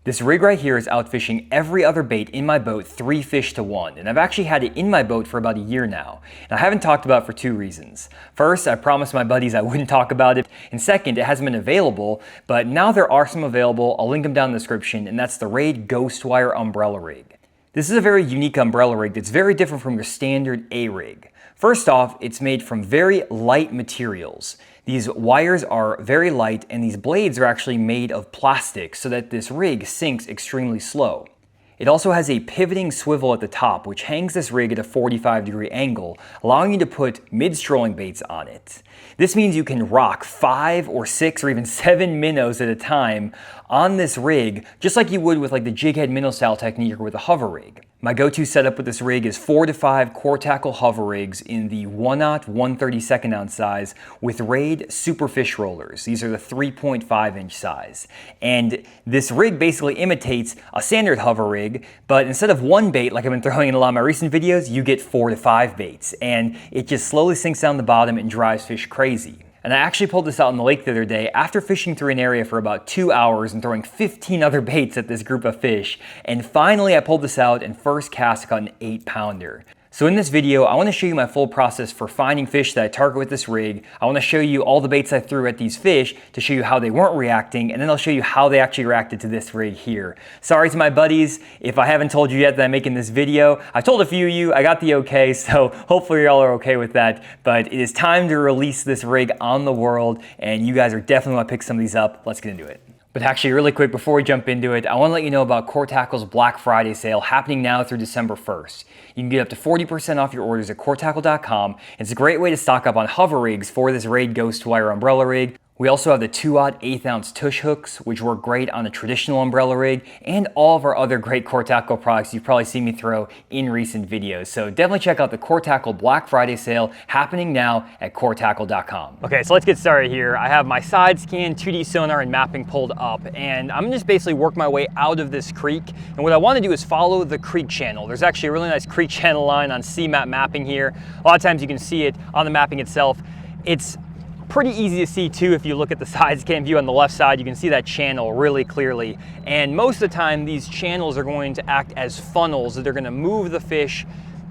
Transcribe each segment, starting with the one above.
This rig right here is out fishing every other bait in my boat 3 fish to 1, and I've actually had it in my boat for about a year now. And I haven't talked about it for 2 reasons. First, I promised my buddies I wouldn't talk about it, and second, it hasn't been available, but now there are some available. I'll link them down in the description, and that's the Raid Ghostwire Umbrella Rig. This is a very unique umbrella rig that's very different from your standard A-rig. First off, it's made from very light materials. These wires are very light and these blades are actually made of plastic so that this rig sinks extremely slow. It also has a pivoting swivel at the top which hangs this rig at a 45-degree angle, allowing you to put mid-strolling baits on it. This means you can rock 5 or 6 or even 7 minnows at a time on this rig, just like you would with like the jig head minnow style technique or with a hover rig. My go-to setup with this rig is 4 to 5 core tackle hover rigs in the 1/0 1/32 ounce size with Raid Super Fish Rollers. These are the 3.5-inch size. And this rig basically imitates a standard hover rig, but instead of 1 bait like I've been throwing in a lot of my recent videos, you get 4 to 5 baits. And it just slowly sinks down the bottom and drives fish crazy. And I actually pulled this out in the lake the other day after fishing through an area for about 2 hours and throwing 15 other baits at this group of fish. And finally I pulled this out and first cast caught an 8-pounder. So in this video, I want to show you my full process for finding fish that I target with this rig. I want to show you all the baits I threw at these fish to show you how they weren't reacting, and then I'll show you how they actually reacted to this rig here. Sorry to my buddies if I haven't told you yet that I'm making this video. I told a few of you, I got the okay, so hopefully y'all are okay with that. But it is time to release this rig on the world, and you guys are definitely want to pick some of these up. Let's get into it. But actually, really quick, before we jump into it, I want to let you know about Core Tackle's Black Friday sale happening now through December 1st. You can get up to 40% off your orders at coretackle.com. It's a great way to stock up on hover rigs for this Raid Ghostwire umbrella rig. We also have the 2/0 1/8 ounce tush hooks, which work great on a traditional umbrella rig, and all of our other great Core Tackle products you've probably seen me throw in recent videos. So definitely check out the Core Tackle Black Friday sale happening now at coretackle.com. Okay, so let's get started here. I have my side scan, 2D sonar, and mapping pulled up, and I'm just basically work my way out of this creek. And what I want to do is follow the creek channel. There's actually a really nice creek channel line on CMAP mapping here. A lot of times you can see it on the mapping itself. It's pretty easy to see too if you look at the side scan view on the left side. You can see that channel really clearly, and most of the time these channels are going to act as funnels that are going to move the fish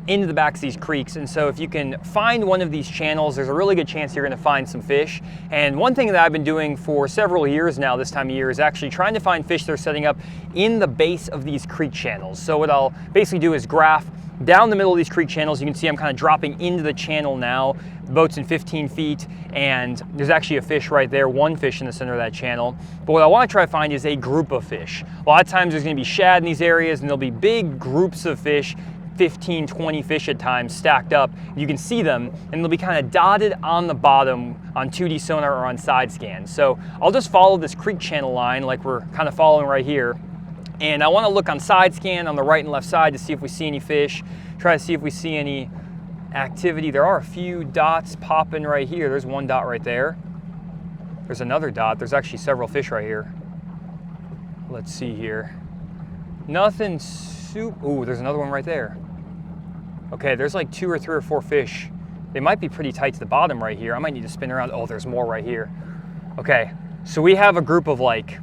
into the backs of these creeks. And so if you can find one of these channels, there's a really good chance you're going to find some fish. And one thing that I've been doing for several years now this time of year is actually trying to find fish that are setting up in the base of these creek channels. So what I'll basically do is graph down the middle of these creek channels. You can see I'm kind of dropping into the channel now. The boat's in 15 feet, and there's actually a fish right there, 1 fish in the center of that channel. But what I want to try to find is a group of fish. A lot of times there's going to be shad in these areas, and there'll be big groups of fish, 15, 20 fish at times stacked up. You can see them, and they'll be kind of dotted on the bottom on 2D sonar or on side scan. So I'll just follow this creek channel line like we're kind of following right here. And I want to look on side scan on the right and left side to see if we see any fish, try to see if we see any activity. There are a few dots popping right here. There's 1 dot right there. There's another dot. There's actually several fish right here. Let's see here. Nothing ooh, there's another one right there. Okay, there's like 2 or 3 or 4 fish. They might be pretty tight to the bottom right here. I might need to spin around. Oh, there's more right here. Okay, so we have a group of like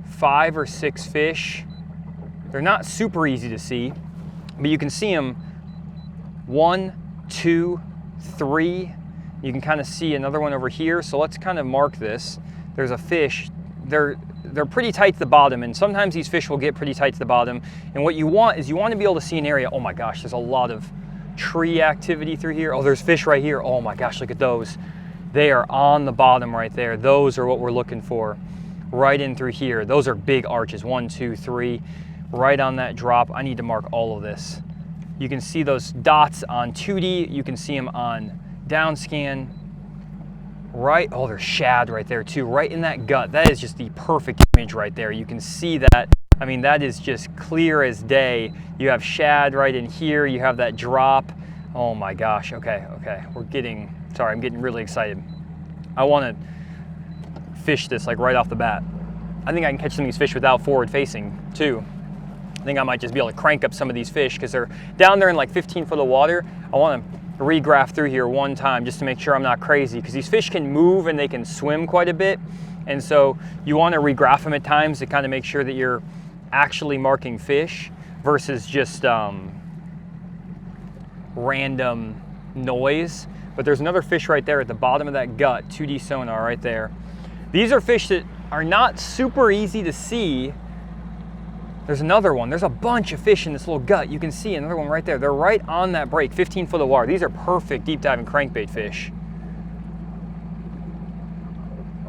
5 or 6 fish. They're not super easy to see, but you can see them 1, 2, 3. You can kind of see another one over here. So let's kind of mark this. There's a fish. They're pretty tight to the bottom, and sometimes these fish will get pretty tight to the bottom. And what you want is you want to be able to see an area. Oh my gosh, there's a lot of tree activity through here. Oh, there's fish right here. Oh my gosh, look at those. They are on the bottom right there. Those are what we're looking for. Right in through here. Those are big arches. 1, 2, 3. Right on that drop. I need to mark all of this. You can see those dots on 2D. You can see them on down scan. Right, oh, there's shad right there too, right in that gut. That is just the perfect image right there. You can see that. I mean, that is just clear as day. You have shad right in here. You have that drop. Oh my gosh, okay. I'm getting really excited. I want to fish this like right off the bat. I think I can catch some of these fish without forward facing too. I think I might just be able to crank up some of these fish because they're down there in like 15 foot of water. I want to regraph through here 1 time just to make sure I'm not crazy, because these fish can move and they can swim quite a bit. And so you want to regraph them at times to kind of make sure that you're actually marking fish versus just random noise. But there's another fish right there at the bottom of that gut, 2D sonar right there. These are fish that are not super easy to see. There's another one. There's a bunch of fish in this little gut. You can see another one right there. They're right on that break, 15 foot of water. These are perfect deep diving crankbait fish.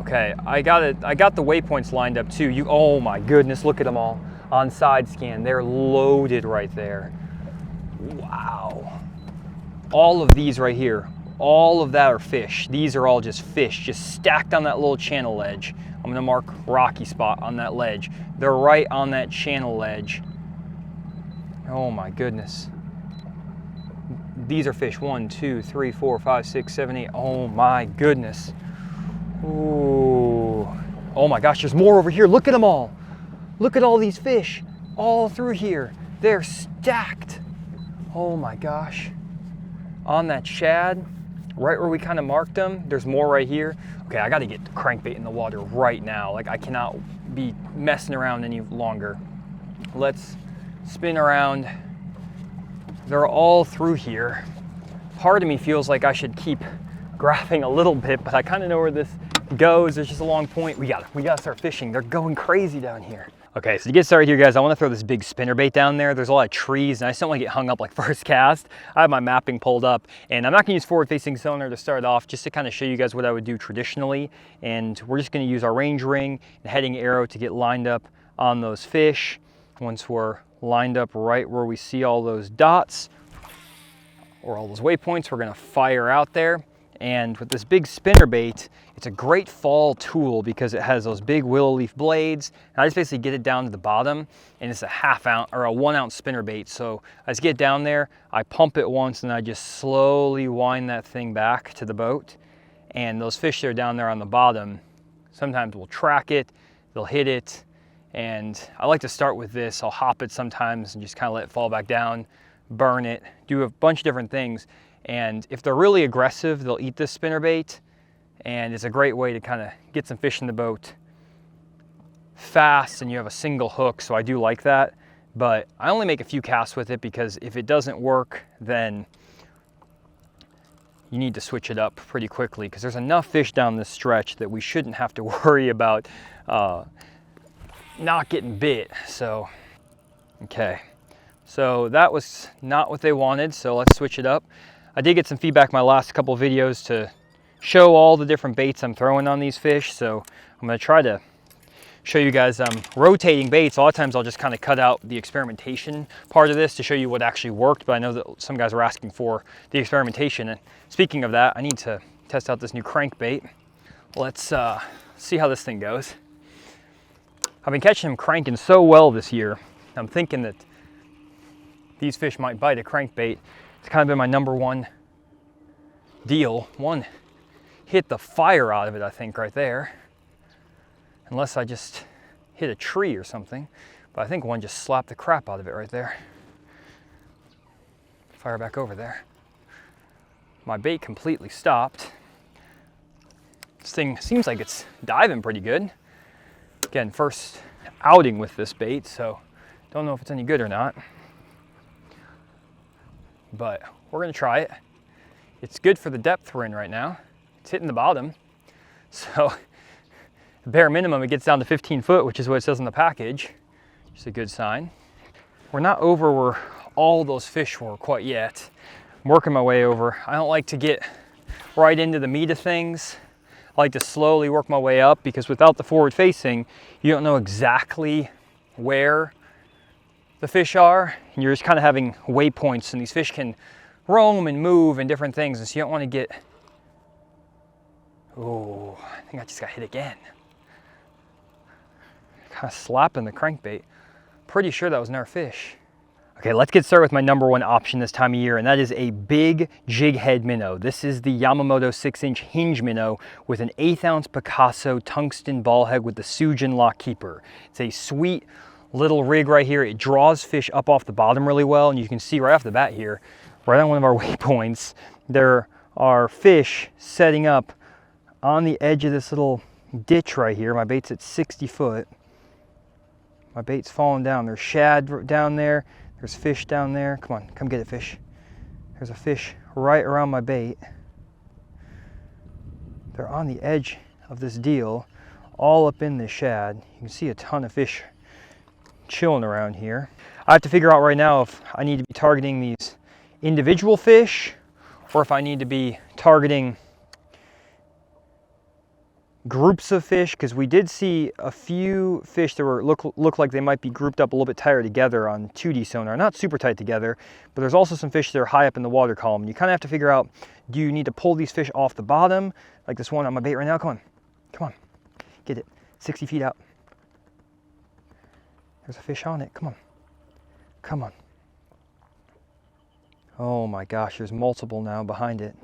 Okay, I got the waypoints lined up too. Oh my goodness, look at them all on side scan. They're loaded right there. Wow. All of these right here, all of that are fish. These are all just fish, just stacked on that little channel ledge. I'm gonna mark rocky spot on that ledge. They're right on that channel ledge. Oh my goodness. These are fish, 1, 2, 3, 4, 5, 6, 7, 8. Oh my goodness. Ooh. Oh my gosh, there's more over here. Look at them all. Look at all these fish all through here. They're stacked. Oh my gosh. On that shad, right where we kind of marked them, there's more right here. Okay, I got to get the crankbait in the water right now. Like, I cannot be messing around any longer. Let's spin around. They're all through here. Part of me feels like I should keep graphing a little bit, but I kind of know where this goes. There's just a long point. We gotta start fishing. They're going crazy down here. Okay, so to get started here, guys, I want to throw this big spinnerbait down there. There's a lot of trees, and I just don't want to get hung up like first cast. I have my mapping pulled up, and I'm not going to use forward-facing sonar to start off, just to kind of show you guys what I would do traditionally. And we're just going to use our range ring and heading arrow to get lined up on those fish. Once we're lined up right where we see all those dots or all those waypoints, we're going to fire out there. And with this big spinnerbait, it's a great fall tool because it has those big willow leaf blades. And I just basically get it down to the bottom, and it's a 1/2 ounce or a 1 ounce spinnerbait. So I just get down there, I pump it once, and I just slowly wind that thing back to the boat. And those fish that are down there on the bottom, sometimes will track it, they'll hit it. And I like to start with this. I'll hop it sometimes and just kind of let it fall back down, burn it, do a bunch of different things. And if they're really aggressive, they'll eat this spinnerbait, and it's a great way to kind of get some fish in the boat fast, and you have a single hook, so I do like that. But I only make a few casts with it because if it doesn't work, then you need to switch it up pretty quickly because there's enough fish down this stretch that we shouldn't have to worry about not getting bit. So, okay. So that was not what they wanted, so let's switch it up. I did get some feedback in my last couple of videos to show all the different baits I'm throwing on these fish, so I'm going to try to show you guys rotating baits. A lot of times I'll just kind of cut out the experimentation part of this to show you what actually worked, but I know that some guys are asking for the experimentation. And speaking of that, I need to test out this new crankbait. Let's see how this thing goes. I've been catching them cranking so well this year. I'm thinking that these fish might bite a crankbait. It's kind of been my #1 deal. One hit the fire out of it, I think, right there. Unless I just hit a tree or something. But I think one just slapped the crap out of it right there. Fire back over there. My bait completely stopped. This thing seems like it's diving pretty good. Again, first outing with this bait, so don't know if it's any good or not. But we're gonna try it. It's good for the depth we're in right now. It's hitting the bottom. So bare minimum, it gets down to 15 foot, which is what it says on the package. Just a good sign. We're not over where all those fish were quite yet. I'm working my way over. I don't like to get right into the meat of things. I like to slowly work my way up because without the forward facing, you don't know exactly where the fish are, and you're just kind of having waypoints, and these fish can roam and move and different things, and so you don't want to get, oh, I think I just got hit again. Kind of slapping the crankbait. Pretty sure that was another fish. Okay, let's get started with my #1 option this time of year, and that is a big jig head minnow. This is the Yamamoto 6-inch hinge minnow with an 1/8 ounce Picasso tungsten ball head with the Sujin lock keeper. It's a sweet little rig right here. It draws fish up off the bottom really well, and you can see right off the bat here, right on one of our waypoints, there are fish setting up on the edge of this little ditch right here. My bait's at 60 foot. My bait's falling down. There's shad down there. There's fish down there. Come on, come get it, fish. There's a fish right around my bait. They're on the edge of this deal, all up in this shad. You can see a ton of fish chilling around here. I have to figure out right now if I need to be targeting these individual fish or if I need to be targeting groups of fish, because we did see a few fish that were look like they might be grouped up a little bit tighter together on 2D sonar. Not super tight together, but there's also some fish that are high up in the water column. You kind of have to figure out, do you need to pull these fish off the bottom, like this one on my bait right now? Come on, come on, get it, 60 feet out. There's a fish on it, come on, come on. Oh my gosh, there's multiple now behind it.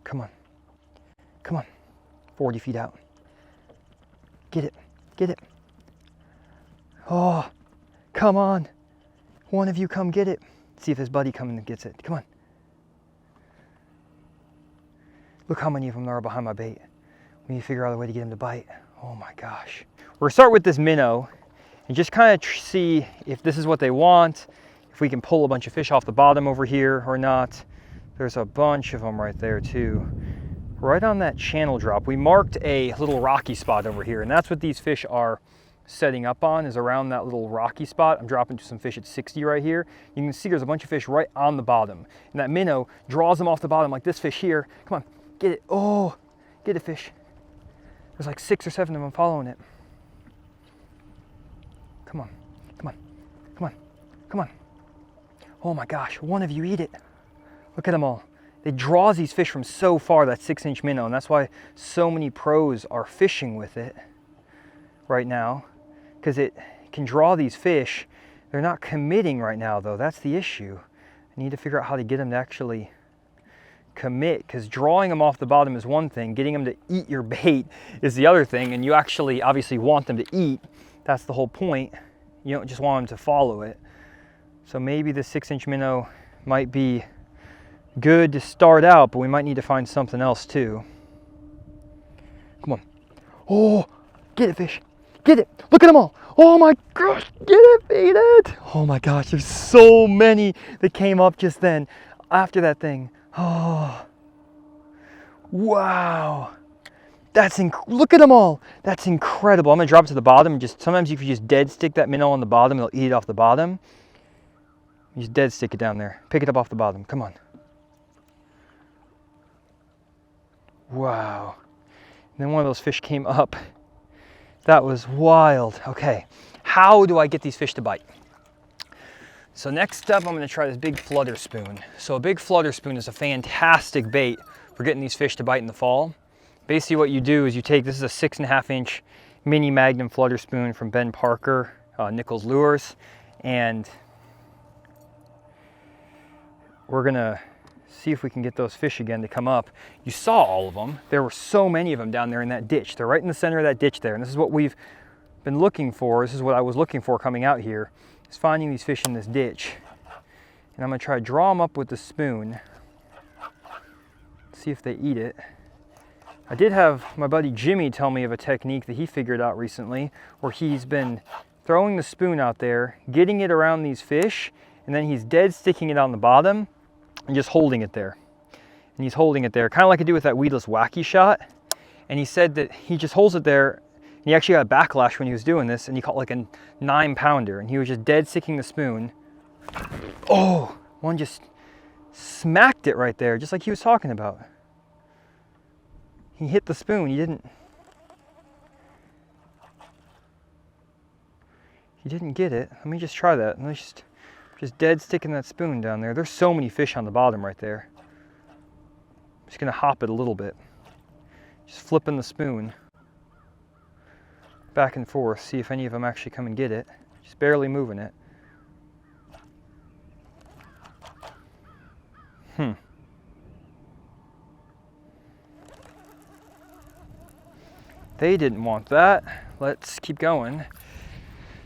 Come on, come on. 40 feet out. Get it, get it. Oh, come on. One of you come get it. See if his buddy comes and gets it. Come on. Look how many of them there are behind my bait. We need to figure out a way to get him to bite. Oh my gosh. We're gonna start with this minnow and just kind of see if this is what they want, if we can pull a bunch of fish off the bottom over here or not. There's a bunch of them right there too. Right on that channel drop, we marked a little rocky spot over here, and that's what these fish are setting up on, is around that little rocky spot. I'm dropping some fish at 60 right here. You can see there's a bunch of fish right on the bottom, and that minnow draws them off the bottom like this fish here. Come on, get it. Oh, get it, fish. There's like 6 or 7 of them following it. Come on, come on, come on, come on. Oh my gosh, one of you eat it. Look at them all. It draws these fish from so far, that 6-inch minnow, and that's why so many pros are fishing with it right now, because it can draw these fish. They're not committing right now though, that's the issue. I need to figure out how to get them to actually commit, because drawing them off the bottom is one thing, getting them to eat your bait is the other thing, and you actually obviously want them to eat. That's the whole point. You don't just want them to follow it. So maybe the 6-inch minnow might be good to start out, but we might need to find something else too. Come on. Oh, get it, fish. Get it. Look at them all. Oh my gosh, get it, feed it. Oh my gosh, there's so many that came up just then after that thing. Oh, wow. Look at them all. That's incredible. I'm gonna drop it to the bottom. Sometimes if you just dead stick that minnow on the bottom, it'll eat it off the bottom. You just dead stick it down there. Pick it up off the bottom. Come on. Wow. And then one of those fish came up. That was wild. Okay, how do I get these fish to bite? So next up, I'm gonna try this big flutter spoon. So a big flutter spoon is a fantastic bait for getting these fish to bite in the fall. Basically what you do is this is a 6.5-inch mini Magnum flutter spoon from Ben Parker, Nichols Lures, and we're gonna see if we can get those fish again to come up. You saw all of them. There were so many of them down there in that ditch. They're right in the center of that ditch there, and this is what we've been looking for. This is what I was looking for coming out here, is finding these fish in this ditch. And I'm gonna try to draw them up with the spoon, see if they eat it. I did have my buddy Jimmy tell me of a technique that he figured out recently, where he's been throwing the spoon out there, getting it around these fish, and then he's dead sticking it on the bottom and just holding it there. And he's holding it there, kind of like I do with that weedless wacky shot. And he said that he just holds it there, and he actually got a backlash when he was doing this, and he caught like a 9-pounder, and he was just dead sticking the spoon. Oh, one just smacked it right there, just like he was talking about. He hit the spoon, he didn't get it. Let me just try that. Let me just dead sticking that spoon down there. There's so many fish on the bottom right there. I'm just gonna hop it a little bit. Just flipping the spoon back and forth, see if any of them actually come and get it. Just barely moving it. They didn't want that. Let's keep going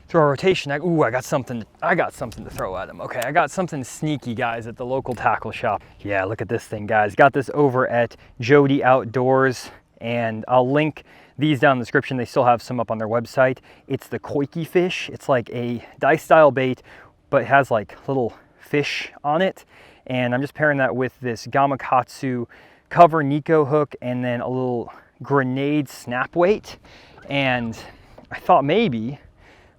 through our rotation. I got something to throw at them. Okay, I got something sneaky, guys, at the local tackle shop. Yeah, look at this thing, guys. Got this over at Jody Outdoors, and I'll link these down in the description. They still have some up on their website. It's the koiki fish. It's like a dice style bait, but it has like little fish on it. And I'm just pairing that with this Gamakatsu cover Nico hook and then a little grenade snap weight. And I thought maybe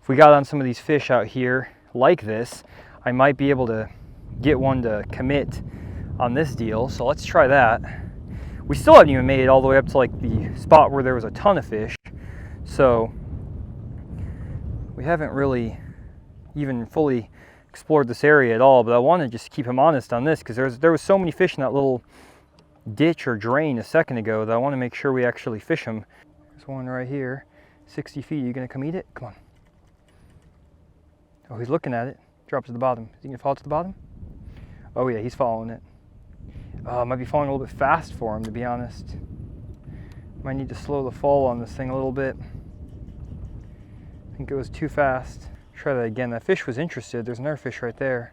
if we got on some of these fish out here like this, I might be able to get one to commit on this deal. So let's try that. We still haven't even made it all the way up to like the spot where there was a ton of fish. So we haven't really even fully explored this area at all, but I want to just keep him honest on this because there was so many fish in that little ditch or drain a second ago that I want to make sure we actually fish them. There's one right here, 60 feet. Are you gonna come eat it? Come on. Oh, he's looking at it. Drops to the bottom. Is he gonna fall to the bottom? Oh yeah, he's following it. Might be falling a little bit fast for him, to be honest. Might need to slow the fall on this thing a little bit. I think it was too fast. Try that again. That fish was interested. There's another fish right there.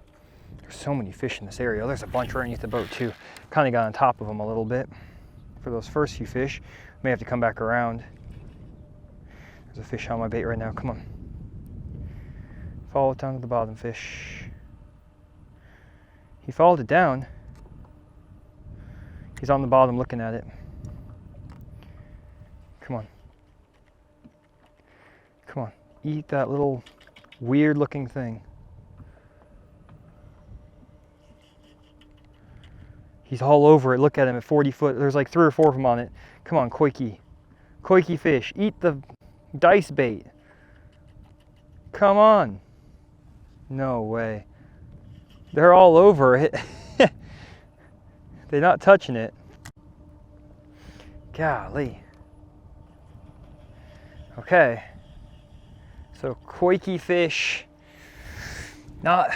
There's so many fish in this area. Oh, there's a bunch right underneath the boat too. Kind of got on top of them a little bit. For those first few fish, may have to come back around. There's a fish on my bait right now. Come on. Follow it down to the bottom, fish. He followed it down. He's on the bottom looking at it. Come on. Come on. Eat that little weird looking thing. He's all over it. Look at him at 40 foot. There's like 3 or 4 of them on it. Come on, koiki. Koiki fish. Eat the dice bait. Come on. No way. They're all over it. They're not touching it. Golly. Okay. So koiki fish not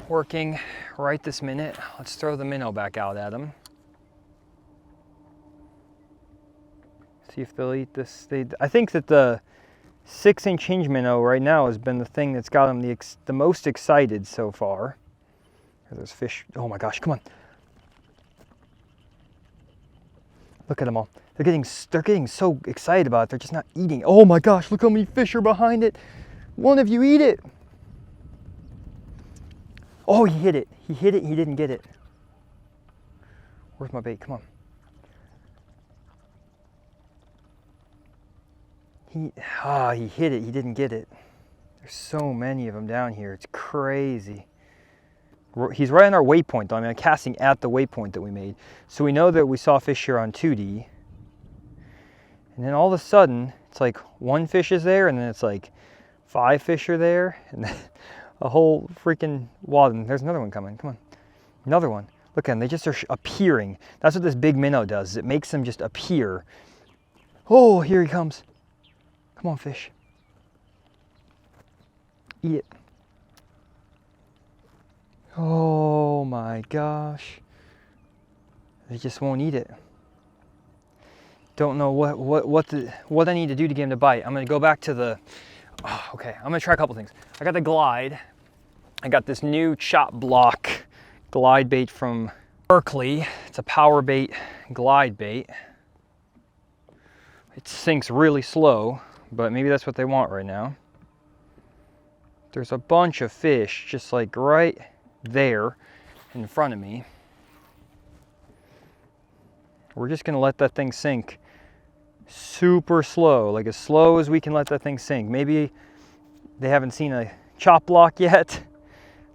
working right this minute. Let's throw the minnow back out at them. See if they'll eat this. I think that the 6-inch hinge minnow right now has been the thing that's got them the most excited so far. There's fish. Oh my gosh, come on. Look at them all. They're getting so excited about it. They're just not eating. Oh my gosh, look how many fish are behind it. One of you eat it. Oh, he hit it. He hit it, he didn't get it. Where's my bait? Come on. He hit it, he didn't get it. There's so many of them down here. It's crazy. He's right on our waypoint though. I mean, I'm casting at the waypoint that we made. So we know that we saw fish here on 2D. And then all of a sudden, it's like 1 fish is there, and then it's like 5 fish are there, and then a whole freaking wad. And there's another one coming. Come on. Another one. Look at them. They just are appearing. That's what this big minnow does. Is it makes them just appear. Oh, here he comes. Come on, fish. Eat it. Oh my gosh. They just won't eat it. Don't know what I need to do to get him to bite. I'm gonna go back to the, okay, I'm gonna try a couple things. I got the glide. I got this new chop block glide bait from Berkeley. It's a power bait glide bait. It sinks really slow, but maybe that's what they want right now. There's a bunch of fish just like right there in front of me. We're just gonna let that thing sink super slow, like as slow as we can let that thing sink. Maybe they haven't seen a chop block yet,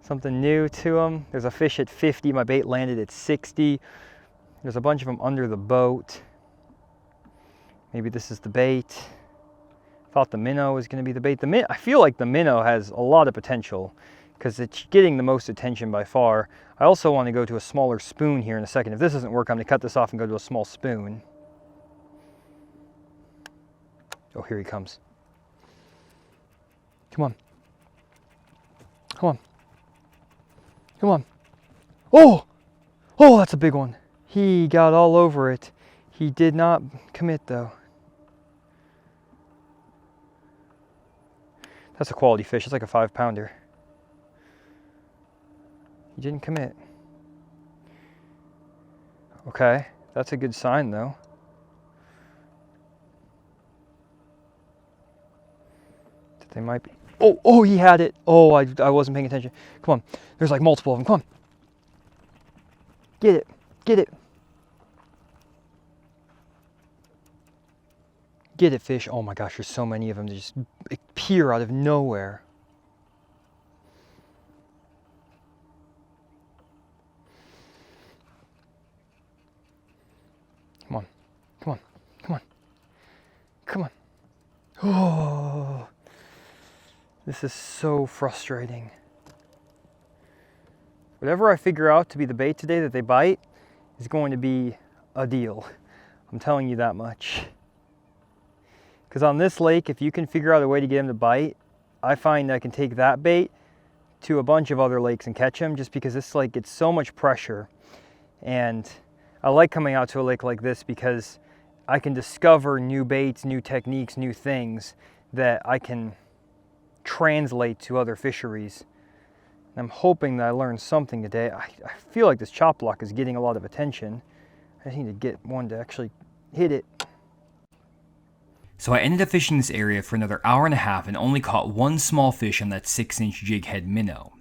something new to them. There's a fish at 50, my bait landed at 60. There's a bunch of them under the boat. Maybe this is the bait. Thought the minnow was gonna be the bait. I feel like the minnow has a lot of potential because it's getting the most attention by far. I also want to go to a smaller spoon here in a second. If this doesn't work, I'm going to cut this off and go to a small spoon. Oh, here he comes. Come on. Come on. Come on. Oh! Oh, that's a big one. He got all over it. He did not commit though. That's a quality fish. It's like a 5-pounder. He didn't commit. Okay, that's a good sign though. They might be. Oh, oh, he had it. Oh, I wasn't paying attention. Come on. There's like multiple of them. Come on. Get it. Get it. Get it, fish. Oh my gosh, there's so many of them. They just appear out of nowhere. Come on. Come on. Come on. Come on. Oh. This is so frustrating. Whatever I figure out to be the bait today that they bite is going to be a deal. I'm telling you that much. Because on this lake, if you can figure out a way to get them to bite, I find I can take that bait to a bunch of other lakes and catch them, just because this lake gets so much pressure. And I like coming out to a lake like this because I can discover new baits, new techniques, new things that I can translate to other fisheries. And I'm hoping that I learned something today. I feel like this chop block is getting a lot of attention. I just need to get one to actually hit it. So I ended up fishing this area for another hour and a half and only caught one small fish on that 6-inch jig head minnow.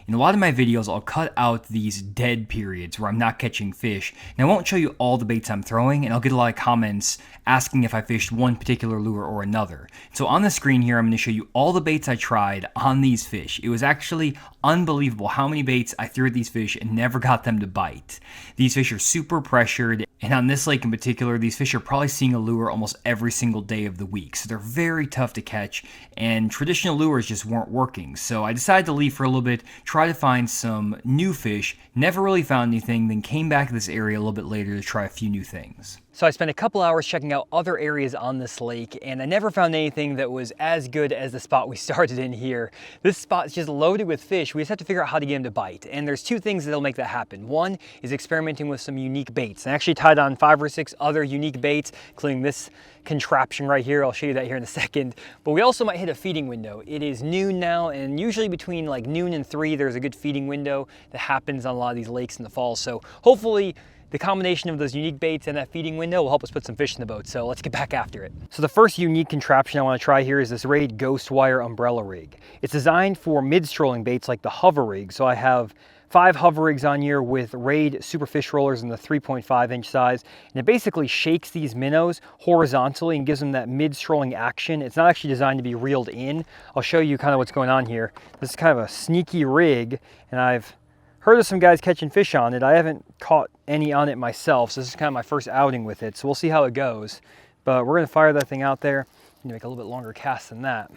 In a lot of my videos, I'll cut out these dead periods where I'm not catching fish, and I won't show you all the baits I'm throwing, and I'll get a lot of comments asking if I fished one particular lure or another. So on the screen here, I'm going to show you all the baits I tried on these fish. It was actually unbelievable how many baits I threw at these fish and never got them to bite. These fish are super pressured, and on this lake in particular, these fish are probably seeing a lure almost every single day of the week, so they're very tough to catch, and traditional lures just weren't working. So I decided to leave for a little bit, try to find some new fish, never really found anything, then came back to this area a little bit later to try a few new things. So I spent a couple hours checking out other areas on this lake, and I never found anything that was as good as the spot we started in here. This spot is just loaded with fish. We just have to figure out how to get them to bite. And there's two things that'll make that happen. One is experimenting with some unique baits. I actually tied on 5 or 6 other unique baits, including this contraption right here. I'll show you that here in a second. But we also might hit a feeding window. It is noon now, and usually between like noon and 3, there's a good feeding window that happens on a lot of these lakes in the fall. So hopefully the combination of those unique baits and that feeding window will help us put some fish in the boat. So let's get back after it. So the first unique contraption I want to try here is this Raid Ghost Wire umbrella rig. It's designed for mid-strolling baits like the hover rig. So I have 5 hover rigs on here with Raid super fish rollers in the 3.5-inch size, and it basically shakes these minnows horizontally and gives them that mid-strolling action. It's not actually designed to be reeled in. I'll show you kind of what's going on here. This is kind of a sneaky rig, and I've heard of some guys catching fish on it. I haven't caught any on it myself, so this is kind of my first outing with it, so we'll see how it goes. But we're going to fire that thing out there. Need to make a little bit longer cast than that.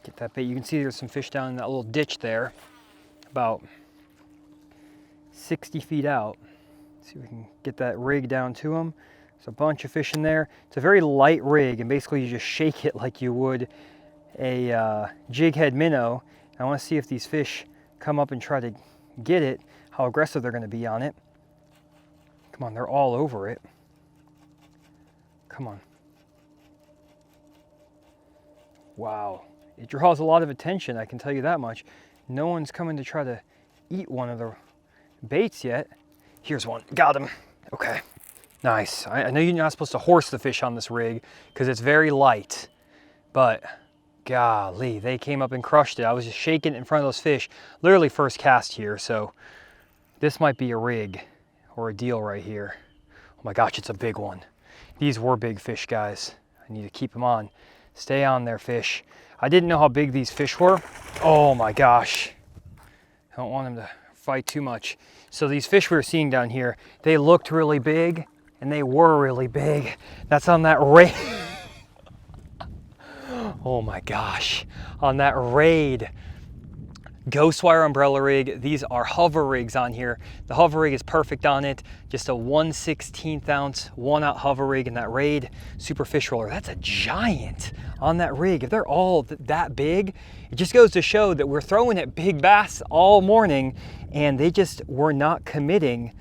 Get that bait. You can see there's some fish down in that little ditch there, about 60 feet out. See if we can get that rig down to them. There's a bunch of fish in there. It's a very light rig, and basically you just shake it like you would a jig head minnow. I want to see if these fish come up and try to get it, how aggressive they're going to be on it. Come on, they're all over it. Come on. Wow, it draws a lot of attention, I can tell you that much. No one's coming to try to eat one of the baits yet. Here's one, got him. Okay, nice. I know you're not supposed to horse the fish on this rig because it's very light, but golly, they came up and crushed it. I was just shaking it in front of those fish. Literally first cast here, so this might be a rig or a deal right here. Oh my gosh, it's a big one. These were big fish, guys. I need to keep them on. Stay on there, fish. I didn't know how big these fish were. Oh my gosh. I don't want them to fight too much. So these fish we were seeing down here, they looked really big, and they were really big. That's on that rig. Oh my gosh, on that Raid Ghost Wire umbrella rig. These are hover rigs on here. The hover rig is perfect on it. Just a 1/16 ounce 1/0 hover rig in that Raid super fish roller. That's a giant on that rig. If they're all that big, it just goes to show that we're throwing at big bass all morning and they just were not committing,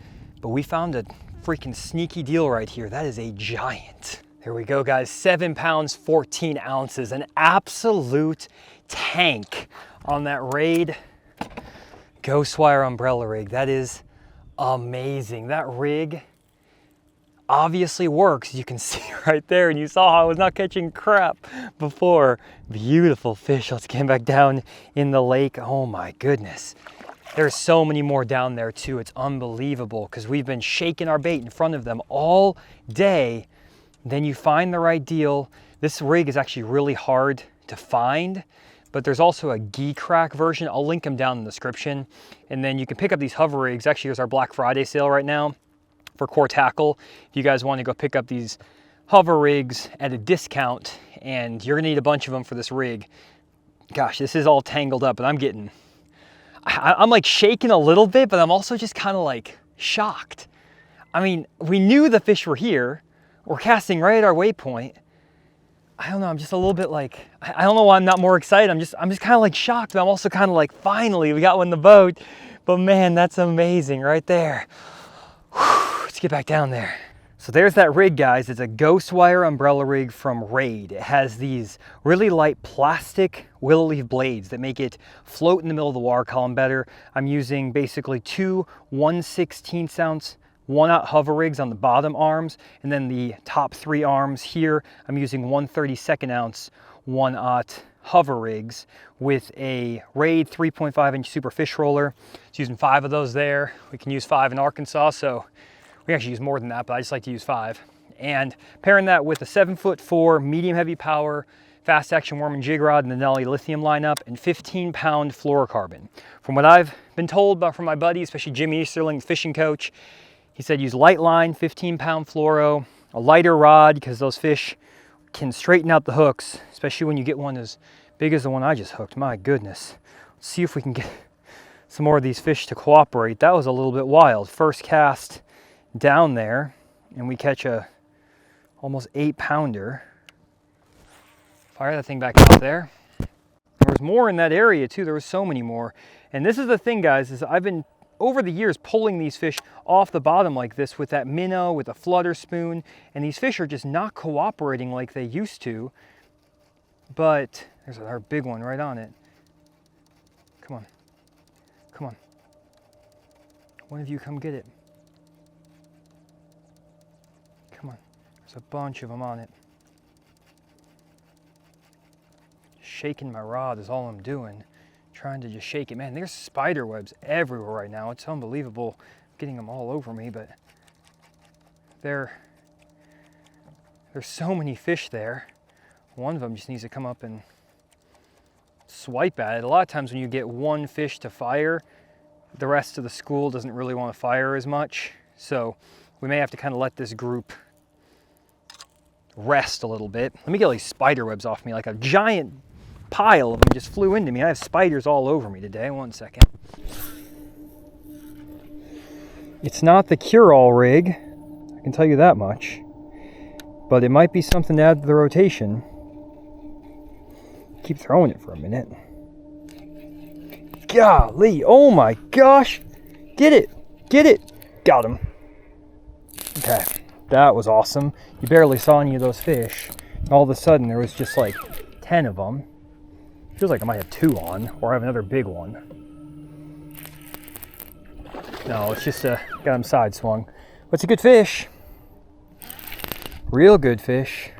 but we found a freaking sneaky deal right here. That is a giant. There we go, guys. 7 pounds, 14 ounces. An absolute tank on that Raid Ghost Wire umbrella rig. That is amazing. That rig, obviously works. You can see right there, and you saw how I was not catching crap before. Beautiful fish. Let's get back down in the lake. Oh my goodness. There's so many more down there too. It's unbelievable because we've been shaking our bait in front of them all day. Then you find the right deal. This rig is actually really hard to find, but there's also a gi crack version. I'll link them down in the description. And then you can pick up these hover rigs. Actually, there's our Black Friday sale right now for core tackle. If you guys want to go pick up these hover rigs at a discount, and you're gonna need a bunch of them for this rig. Gosh, this is all tangled up, and I'm like shaking a little bit, but I'm also just kind of like shocked. I mean, we knew the fish were here. We're casting right at our waypoint. I don't know, I'm just a little bit like, I don't know why I'm not more excited. I'm just kind of like shocked, but I'm also kind of like, finally, we got one in the boat. But man, that's amazing right there. Whew, let's get back down there. So there's that rig, guys. It's a ghost wire umbrella rig from Raid. It has these really light plastic willow leaf blades that make it float in the middle of the water column better. I'm using basically two 1/16 ounce 1/0 hover rigs on the bottom arms, and then the top 3 arms here, I'm using 1/32 ounce 1/0 hover rigs with a Raid 3.5 inch super fish roller. It's using 5 of those there. We can use 5 in Arkansas, so we actually use more than that, but I just like to use 5. And pairing that with a 7'4" medium heavy power fast action worm and jig rod in the Nelly lithium lineup, and 15-pound fluorocarbon. From what I've been told from my buddy, especially Jimmy Easterling, the fishing coach, he said use light line, 15-pound fluoro, a lighter rod, because those fish can straighten out the hooks, especially when you get one as big as the one I just hooked. My goodness. Let's see if we can get some more of these fish to cooperate. That was a little bit wild. First cast down there, and we catch a almost 8-pounder. Fire that thing back out there. There was more in that area too. There was so many more. And this is the thing, guys, is I've been over the years pulling these fish off the bottom like this with that minnow, with a flutter spoon, and these fish are just not cooperating like they used to. But there's our big one right on it. Come on. Come on. One of you come get it. Come on. There's a bunch of them on it. Shaking my rod is all I'm doing. Trying to just shake it. Man, there's spider webs everywhere right now. It's unbelievable getting them all over me, but there's so many fish there. One of them just needs to come up and swipe at it. A lot of times when you get one fish to fire, the rest of the school doesn't really want to fire as much. So we may have to kind of let this group rest a little bit. Let me get all these spider webs off me. Like a giant pile of them just flew into me. I have spiders all over me today. One second. It's not the cure-all rig, I can tell you that much, but it might be something to add to the rotation. Keep throwing it for a minute. Golly, oh my gosh. Get it, get it. Got him. Okay, that was awesome. You barely saw any of those fish. All of a sudden there was just like 10 of them. Feels like I might have 2 on, or I have another big one. No, it's just got him side swung. But it's a good fish. Real good fish.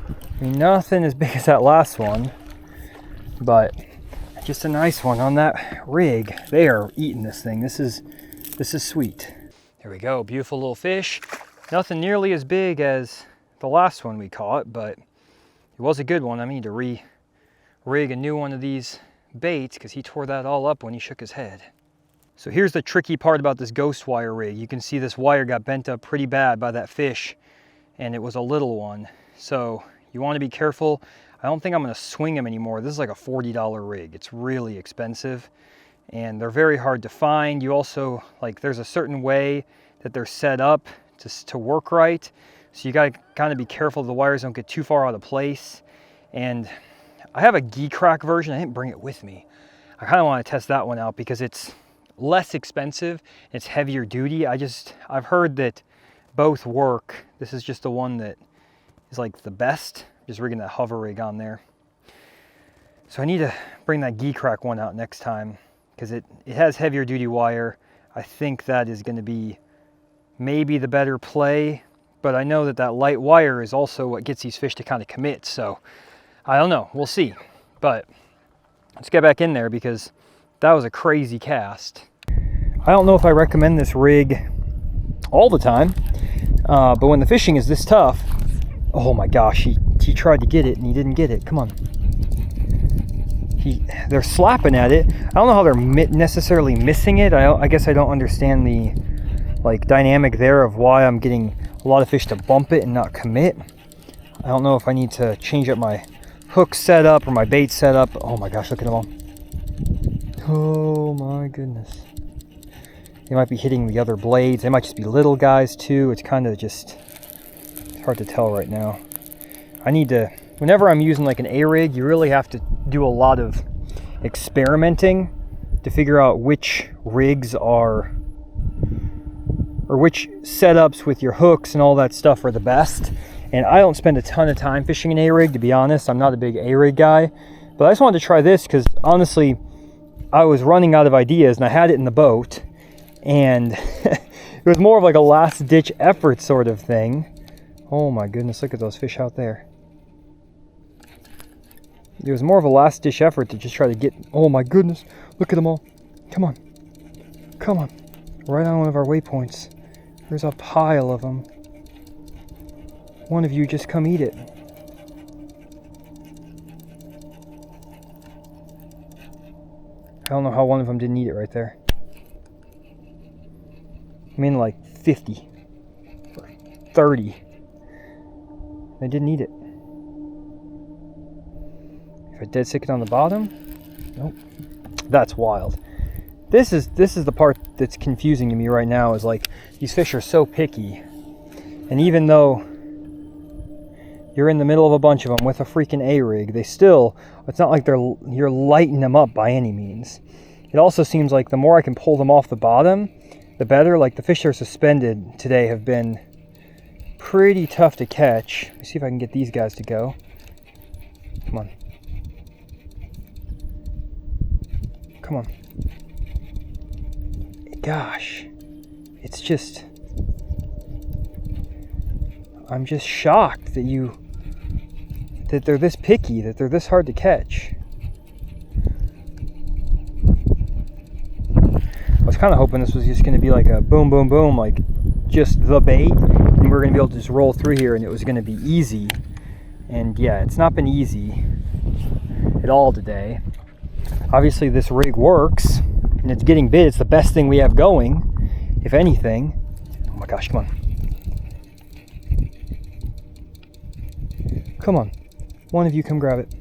I mean, nothing as big as that last one, but just a nice one on that rig. They are eating this thing. This is sweet. There we go, beautiful little fish. Nothing nearly as big as the last one we caught, but it was a good one. I need to rig a new one of these baits because he tore that all up when he shook his head. So here's the tricky part about this ghost wire rig. You can see this wire got bent up pretty bad by that fish, and it was a little one. So you want to be careful. I don't think I'm going to swing them anymore. This is like a $40 rig. It's really expensive, and they're very hard to find. You also, like, there's a certain way that they're set up to work right. So you got to kind of be careful the wires don't get too far out of place. And I have a gi crack version. I didn't bring it with me. I kind of want to test that one out because it's less expensive. It's heavier duty. I've heard that both work. This is just the one that is like the best. Just rigging that hover rig on there. So I need to bring that gi crack one out next time because it has heavier duty wire. I think that is going to be maybe the better play, but I know that that light wire is also what gets these fish to kind of commit. So I don't know, we'll see. But let's get back in there because that was a crazy cast. I don't know if I recommend this rig all the time, but when the fishing is this tough, oh my gosh, he tried to get it and he didn't get it. Come on. They're slapping at it. I don't know how they're necessarily missing it. I guess I don't understand the dynamic there of why I'm getting a lot of fish to bump it and not commit. I don't know if I need to change up my hook setup or my bait setup. Oh my gosh, look at them all. Oh my goodness. They might be hitting the other blades. They might just be little guys too. It's kind of just, it's hard to tell right now. I need to, whenever I'm using like an A-rig, you really have to do a lot of experimenting to figure out which rigs are, or which setups with your hooks and all that stuff are the best. And I don't spend a ton of time fishing an A-rig, to be honest. I'm not a big A-rig guy, but I just wanted to try this because honestly, I was running out of ideas and I had it in the boat, and it was more of like a last-ditch effort sort of thing. Oh my goodness, look at those fish out there. It was more of a last-ditch effort to just try to get, oh my goodness, look at them all. Come on. Come on. Right on one of our waypoints. There's a pile of them. One of you just come eat it. I don't know how one of them didn't eat it right there. I mean like 50 or 30. They didn't eat it. If I dead stick it on the bottom, nope. That's wild. This is the part that's confusing to me right now, is like these fish are so picky, and even though you're in the middle of a bunch of them with a freaking A-rig, they still, it's not like you're lighting them up by any means. It also seems like the more I can pull them off the bottom, the better. Like the fish that are suspended today have been pretty tough to catch. Let me see if I can get these guys to go. Come on. Come on. Gosh, it's just, I'm just shocked that they're this picky, that they're this hard to catch. I was kind of hoping this was just going to be like a boom, boom, boom, like just the bait, and we're going to be able to just roll through here and it was going to be easy. And yeah, it's not been easy at all today. Obviously this rig works and it's getting bit. It's the best thing we have going, if anything. Oh my gosh, come on. Come on. One of you come grab it.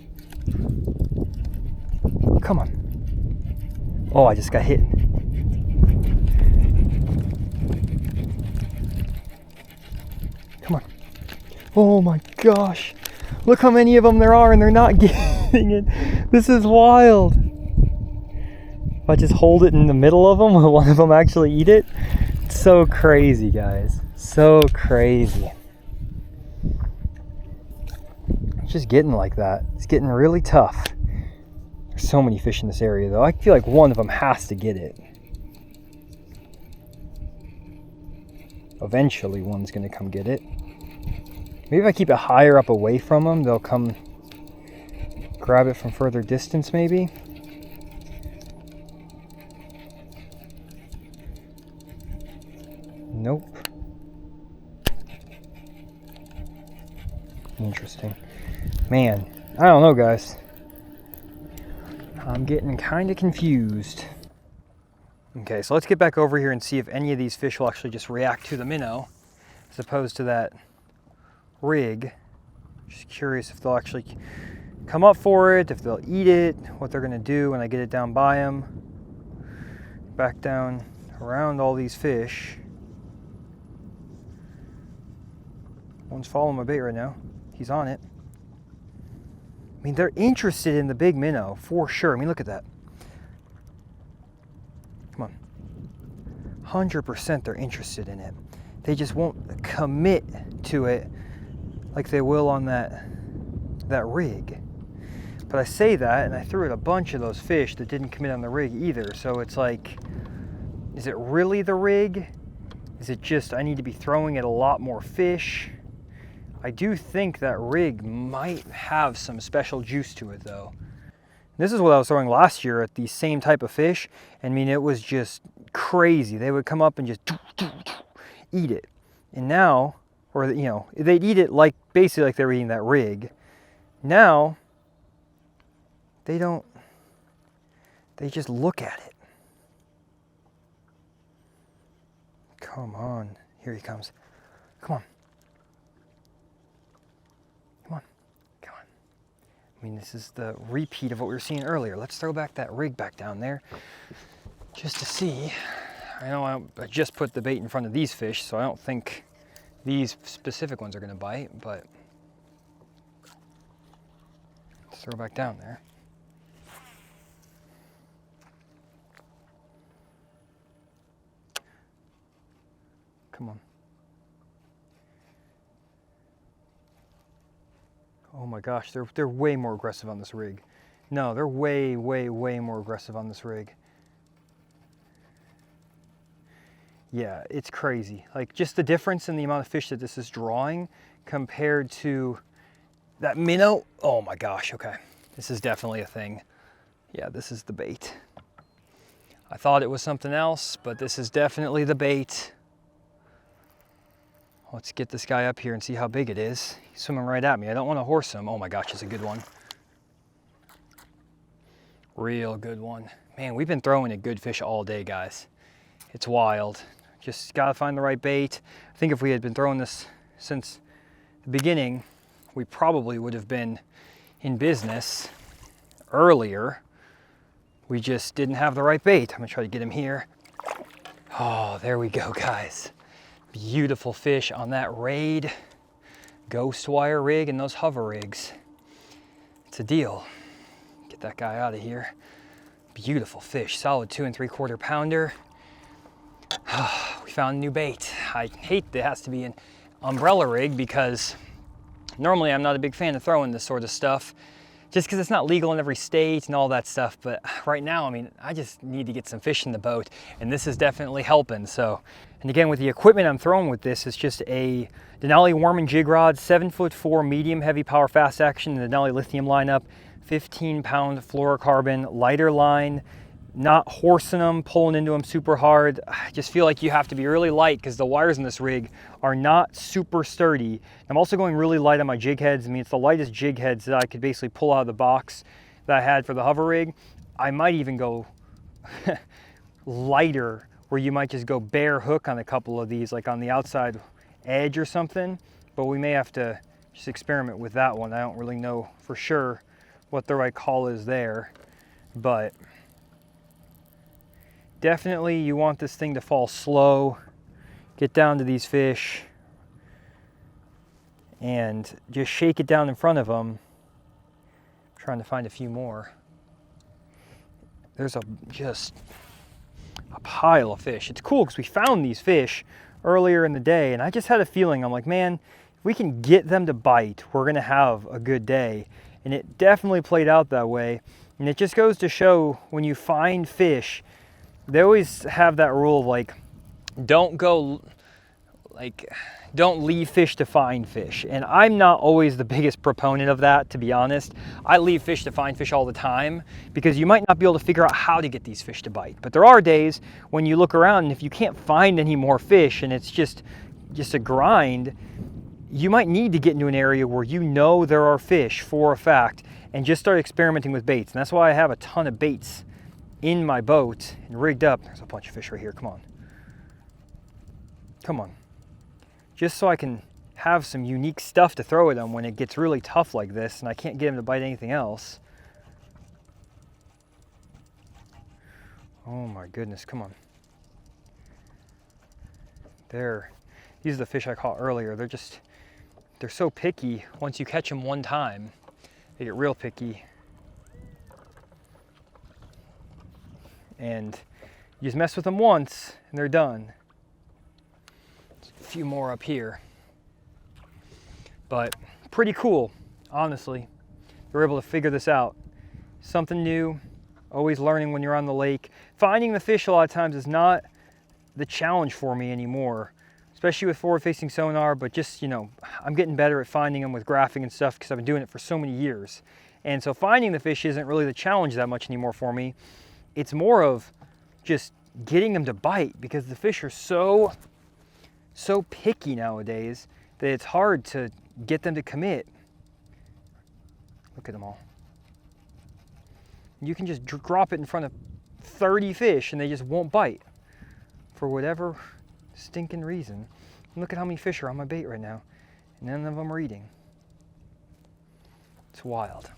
Come on. Oh, I just got hit. Come on. Oh my gosh. Look how many of them there are and they're not getting it. This is wild. If I just hold it in the middle of them, will one of them actually eat it? It's so crazy, guys. So crazy. It's just getting like that. It's getting really tough. There's so many fish in this area, though. I feel like one of them has to get it. Eventually, one's going to come get it. Maybe if I keep it higher up away from them, they'll come grab it from further distance, maybe. Nope. Interesting. Man, I don't know, guys. I'm getting kind of confused. Okay, so let's get back over here and see if any of these fish will actually just react to the minnow as opposed to that rig. Just curious if they'll actually come up for it, if they'll eat it, what they're gonna do when I get it down by them. Back down around all these fish. One's following my bait right now. He's on it. I mean, they're interested in the big minnow for sure. I mean, look at that. Come on. 100% they're interested in it. They just won't commit to it like they will on that rig. But I say that, and I threw at a bunch of those fish that didn't commit on the rig either. So it's like, is it really the rig? Is it just I need to be throwing at a lot more fish? I do think that rig might have some special juice to it though. This is what I was throwing last year at the same type of fish. I mean, it was just crazy. They would come up and just eat it. And now, or you know, they'd eat it like basically like they were eating that rig. Now, they don't, they just look at it. Come on, here he comes. Come on. Come on, come on. I mean, this is the repeat of what we were seeing earlier. Let's throw back that rig back down there just to see. I know I just put the bait in front of these fish, so I don't think these specific ones are gonna bite, but let's throw back down there. Come on. Oh my gosh, they're way more aggressive on this rig. No, they're way more aggressive on this rig. Yeah, it's crazy. Like just the difference in the amount of fish that this is drawing compared to that minnow. Oh my gosh, okay. This is definitely a thing. Yeah, this is the bait. I thought it was something else, but this is definitely the bait. Let's get this guy up here and see how big it is. He's swimming right at me. I don't want to horse him. Oh my gosh, it's a good one. Real good one. Man, we've been throwing at good fish all day, guys. It's wild. Just gotta find the right bait. I think if we had been throwing this since the beginning, we probably would have been in business earlier. We just didn't have the right bait. I'm gonna try to get him here. Oh, there we go, guys. Beautiful fish on that Raid ghost wire rig and those hover rigs. It's a deal. Get that guy out of here. Beautiful fish, solid 2 3/4 pounder. We found a new bait. I hate that it has to be an umbrella rig because normally I'm not a big fan of throwing this sort of stuff just because it's not legal in every state and all that stuff. But right now, I mean, I just need to get some fish in the boat and this is definitely helping. So, and again, with the equipment I'm throwing with this, it's just a Denali worm and jig rod, 7'4" medium heavy power fast action, the Denali lithium lineup, 15-pound fluorocarbon, lighter line, not horsing them, pulling into them super hard. I just feel like you have to be really light because the wires in this rig are not super sturdy. I'm also going really light on my jig heads. I mean, it's the lightest jig heads that I could basically pull out of the box that I had for the hover rig. I might even go lighter, where you might just go bare hook on a couple of these, like on the outside edge or something. But we may have to just experiment with that one. I don't really know for sure what the right call is there, but definitely you want this thing to fall slow, get down to these fish, and just shake it down in front of them. I'm trying to find a few more. There's just a pile of fish. It's cool because we found these fish earlier in the day, and I just had a feeling, I'm like, man, if we can get them to bite, we're gonna have a good day. And it definitely played out that way. And it just goes to show, when you find fish, they always have that rule of like, don't leave fish to find fish. And I'm not always the biggest proponent of that, to be honest. I leave fish to find fish all the time because you might not be able to figure out how to get these fish to bite. But there are days when you look around and if you can't find any more fish and it's just a grind, you might need to get into an area where you know there are fish for a fact and just start experimenting with baits. And that's why I have a ton of baits in my boat and rigged up. There's a bunch of fish right here, come on. Come on. Just so I can have some unique stuff to throw at them when it gets really tough like this and I can't get them to bite anything else. Oh my goodness, come on. These are the fish I caught earlier. They're so picky. Once you catch them one time, they get real picky. And you just mess with them once and they're done. There's a few more up here. But pretty cool, honestly. They were able to figure this out. Something new, always learning when you're on the lake. Finding the fish a lot of times is not the challenge for me anymore. especially with forward-facing sonar, but just, you know, I'm getting better at finding them with graphing and stuff because I've been doing it for so many years. And so finding the fish isn't really the challenge that much anymore for me. It's more of just getting them to bite, because the fish are so picky nowadays that it's hard to get them to commit. Look at them all. You can just drop it in front of 30 fish and they just won't bite for whatever stinking reason. And look at how many fish are on my bait right now, and none of them are eating. It's wild.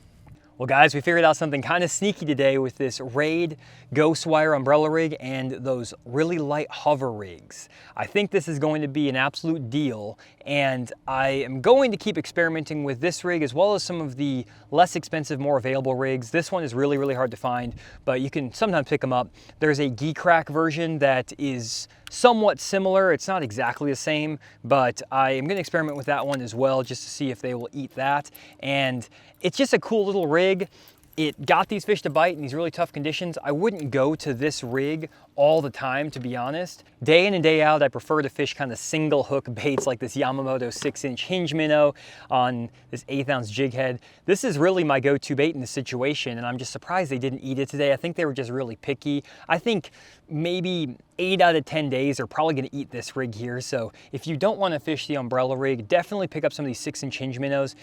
Well guys, we figured out something kind of sneaky today with this Raid Ghost Wire umbrella rig and those really light hover rigs. I think this is going to be an absolute deal, and I am going to keep experimenting with this rig as well as some of the less expensive, more available rigs. This one is really, really hard to find, but you can sometimes pick them up. There's a Geekrack version that is somewhat similar. It's not exactly the same, but I am gonna experiment with that one as well just to see if they will eat that. And it's just a cool little rig. It got these fish to bite in these really tough conditions. I wouldn't go to this rig all the time, to be honest. Day in and day out, I prefer to fish kind of single hook baits like this Yamamoto 6-inch hinge minnow on this 1/8 ounce jig head. This is really my go-to bait in this situation, and I'm just surprised they didn't eat it today. I think they were just really picky. I think maybe 8 out of 10 days are probably gonna eat this rig here. So if you don't wanna fish the umbrella rig, definitely pick up some of these 6-inch hinge minnows.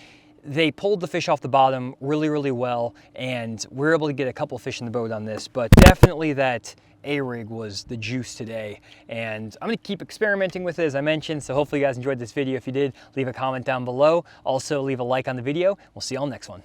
They pulled the fish off the bottom really, really well, and we were able to get a couple fish in the boat on this, but definitely that A-rig was the juice today. And I'm gonna keep experimenting with it, as I mentioned, so hopefully you guys enjoyed this video. If you did, leave a comment down below. Also, leave a like on the video. We'll see you all next one.